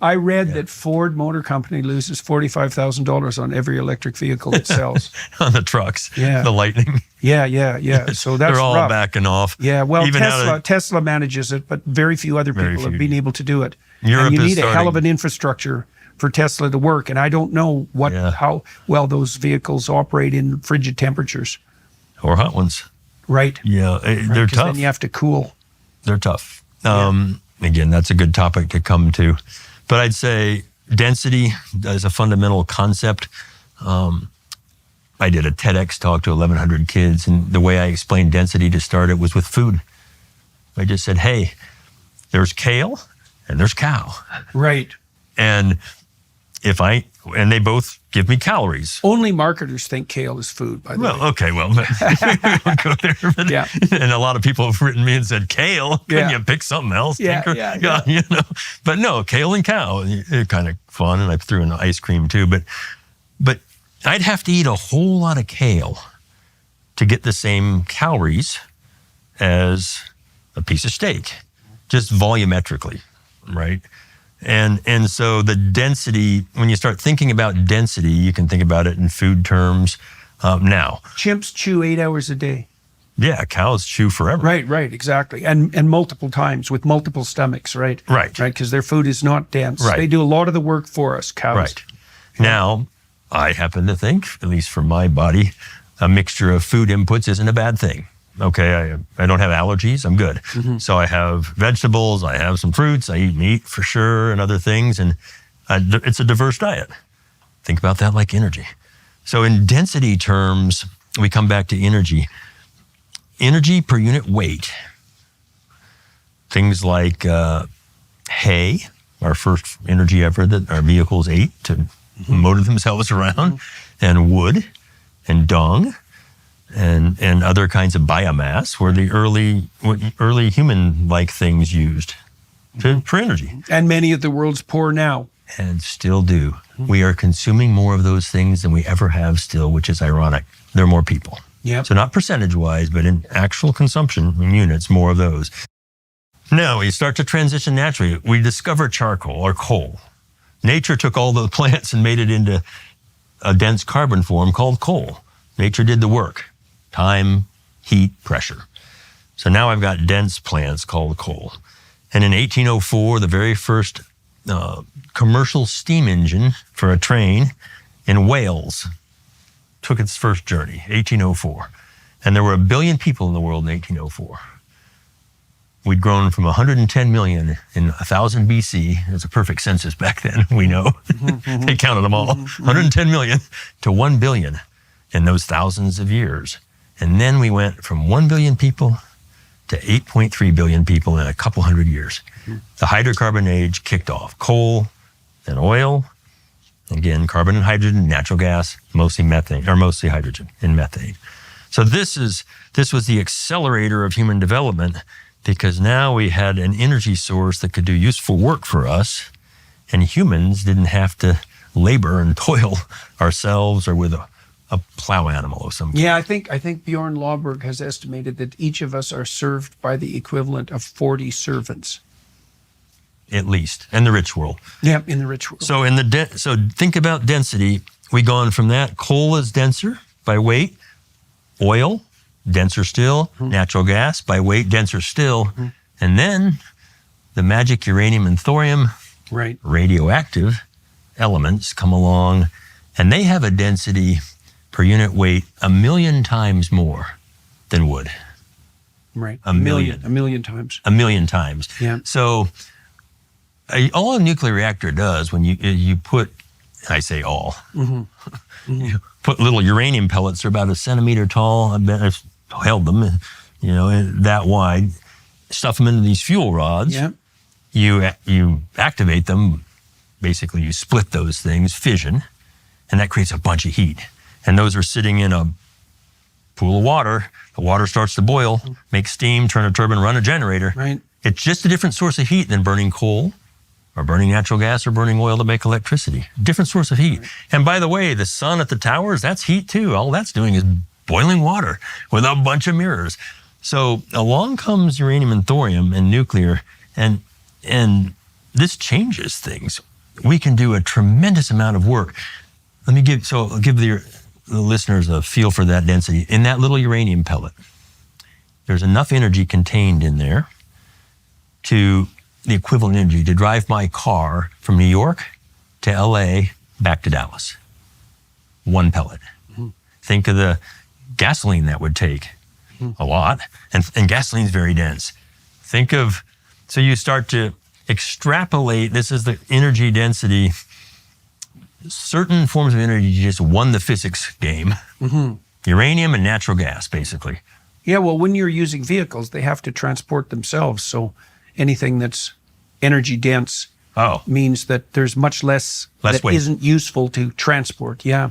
I read that Ford Motor Company loses $45,000 on every electric vehicle it sells. On the trucks, Yeah. the Lightning. Yeah. So that's They're all rough. backing off. Yeah, well, Even Tesla manages it, but very few other people have been able to do it. Europe and you is need a hell of an infrastructure for Tesla to work. And I don't know how well those vehicles operate in frigid temperatures. Or hot ones. Right. Yeah, they're tough. Then you have to cool. They're tough. Again, that's a good topic to come to. But I'd say density is a fundamental concept. I did a TEDx talk to 1,100 kids, and the way I explained density to start it was with food. I just said, hey, there's kale and there's cow. Right. And they both give me calories. Only marketers think kale is food, by the way. Okay, well, we won't go there. But, Yeah. And a lot of people have written me and said, kale, couldn't you pick something else? Yeah. You know. But no, kale and cow, they're kind of fun. And I threw in ice cream too. But I'd have to eat a whole lot of kale to get the same calories as a piece of steak, just volumetrically, right? And so the density, when you start thinking about density, you can think about it in food terms. Now, chimps chew 8 hours a day. Yeah, cows chew forever. Right, exactly. And multiple times with multiple stomachs, right? Right. Because their food is not dense. Right. They do a lot of the work for us, cows. Right. Now, I happen to think, at least for my body, a mixture of food inputs isn't a bad thing. Okay, I don't have allergies, I'm good. Mm-hmm. So I have vegetables, I have some fruits, I eat meat for sure, and other things, and it's a diverse diet. Think about that like energy. So in density terms, we come back to energy. Energy per unit weight. Things like hay, our first energy ever that our vehicles ate to motor themselves around, and wood, and dung, and other kinds of biomass were the early human-like things used for energy. And many of the world's poor now. And still do. We are consuming more of those things than we ever have still, which is ironic. There are more people. Yep. So not percentage-wise, but in actual consumption in units, more of those. Now, we start to transition naturally. We discover charcoal or coal. Nature took all the plants and made it into a dense carbon form called coal. Nature did the work. Time, heat, pressure. So now I've got dense plants called coal. And in 1804, the very first commercial steam engine for a train in Wales took its first journey, 1804. And there were 1 billion people in the world in 1804. We'd grown from 110 million in 1000 BC. It was a perfect census back then, we know. They counted them all. 110 million to 1 billion in those thousands of years. And then we went from 1 billion people to 8.3 billion people in a couple hundred years. The hydrocarbon age kicked off. Coal, then oil, again, carbon and hydrogen, natural gas, mostly methane, or mostly hydrogen and methane. So this was the accelerator of human development, because now we had an energy source that could do useful work for us, and humans didn't have to labor and toil ourselves or with a plow animal of some kind. Yeah, I think Bjorn Lomborg has estimated that each of us are served by the equivalent of 40 servants. At least, in the rich world. Yeah, in the rich world. So so think about density. We gone from that. Coal is denser by weight. Oil, denser still. Natural gas by weight, denser still. And then the magic uranium and thorium, right, radioactive elements come along, and they have a density per unit weight 1 million times more than wood. Right. A million. 1 million times. 1 million times. Yeah. So all a nuclear reactor does when you put, I say all, you put little uranium pellets, they're about 1 centimeter tall. I've held them, that wide, stuff them into these fuel rods. Yeah. You activate them, basically you split those things, fission, and that creates a bunch of heat. And those are sitting in a pool of water. The water starts to boil, make steam, turn a turbine, run a generator. Right. It's just a different source of heat than burning coal or burning natural gas or burning oil to make electricity. Different source of heat. Right. And by the way, the sun at the towers, that's heat too. All that's doing is boiling water with a bunch of mirrors. So along comes uranium and thorium and nuclear, and this changes things. We can do a tremendous amount of work. I'll give the listeners a feel for that density. In that little uranium pellet, there's enough energy contained in there to the equivalent energy to drive my car from New York to LA back to Dallas. One pellet. Mm-hmm. Think of the gasoline that would take. A lot. And gasoline's very dense. So you start to extrapolate, this is the energy density. Certain forms of energy just won the physics game. Mm-hmm. Uranium and natural gas, basically. Yeah, well, when you're using vehicles, they have to transport themselves. So anything that's energy dense means that there's much less that weight. Isn't useful to transport. Yeah.